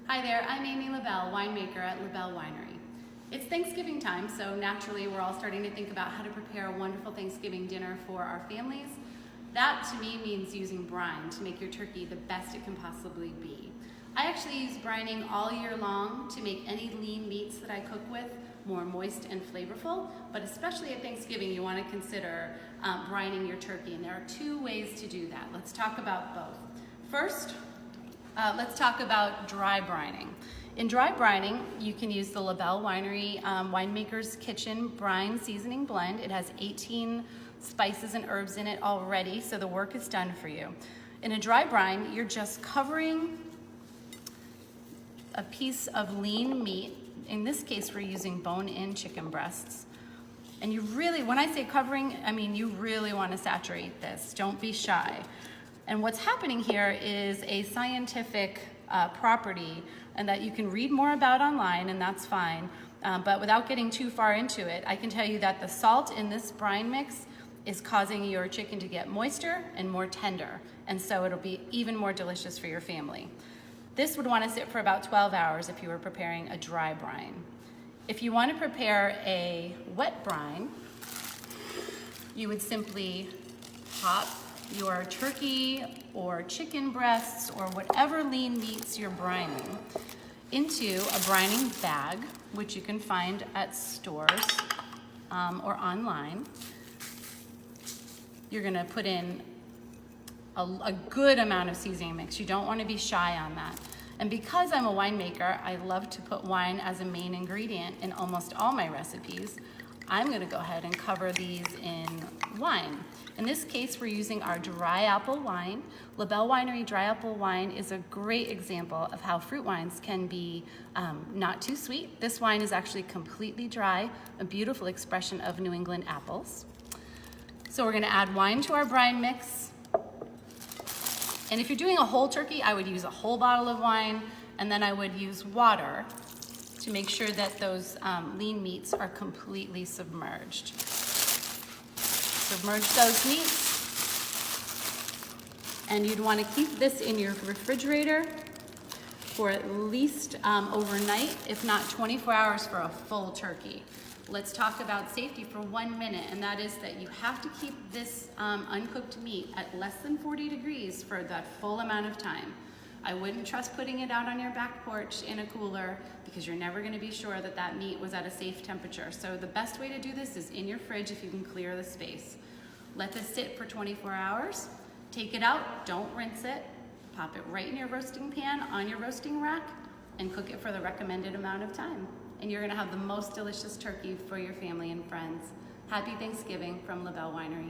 Hi there, I'm Amy LaBelle, winemaker at LaBelle Winery. It's Thanksgiving time, so naturally we're all starting to think about how to prepare a wonderful Thanksgiving dinner for our families. That to me means using brine to make your turkey the best it can possibly be. I actually use brining all year long to make any lean meats that I cook with more moist and flavorful, but especially at Thanksgiving you want to consider brining your turkey, and there are two ways to do that. Let's talk about both. First, let's talk about dry brining. In dry brining, you can use the LaBelle Winery Winemaker's Kitchen Brine Seasoning Blend. It has 18 spices and herbs in it already, so the work is done for you. In a dry brine, you're just covering a piece of lean meat. In this case, we're using bone-in chicken breasts. And you really, when I say covering, I mean you really want to saturate this. Don't be shy. And what's happening here is a scientific property, and that you can read more about online, and that's fine. But without getting too far into it, I can tell you that the salt in this brine mix is causing your chicken to get moister and more tender, and so it'll be even more delicious for your family. This would want to sit for about 12 hours if you were preparing a dry brine. If you want to prepare a wet brine, you would simply pop your turkey or chicken breasts or whatever lean meats you're brining into a brining bag, which you can find at stores or online. You're gonna put in a good amount of seasoning mix. You don't want to be shy on that. And because I'm a winemaker, I love to put wine as a main ingredient in almost all my recipes. I'm gonna go ahead and cover these in wine. In this case, we're using our dry apple wine. LaBelle Winery dry apple wine is a great example of how fruit wines can be not too sweet. This wine is actually completely dry, a beautiful expression of New England apples. So we're gonna add wine to our brine mix. And if you're doing a whole turkey, I would use a whole bottle of wine, and then I would use water to make sure that those lean meats are completely submerged. Submerge those meats, and you'd want to keep this in your refrigerator for at least overnight, if not 24 hours for a full turkey. Let's talk about safety for 1 minute, and that is that you have to keep this uncooked meat at less than 40 degrees for that full amount of time. I wouldn't trust putting it out on your back porch in a cooler because you're never going to be sure that that meat was at a safe temperature. So the best way to do this is in your fridge if you can clear the space. Let this sit for 24 hours. Take it out, don't rinse it. Pop it right in your roasting pan on your roasting rack and cook it for the recommended amount of time. And you're going to have the most delicious turkey for your family and friends. Happy Thanksgiving from LaBelle Winery.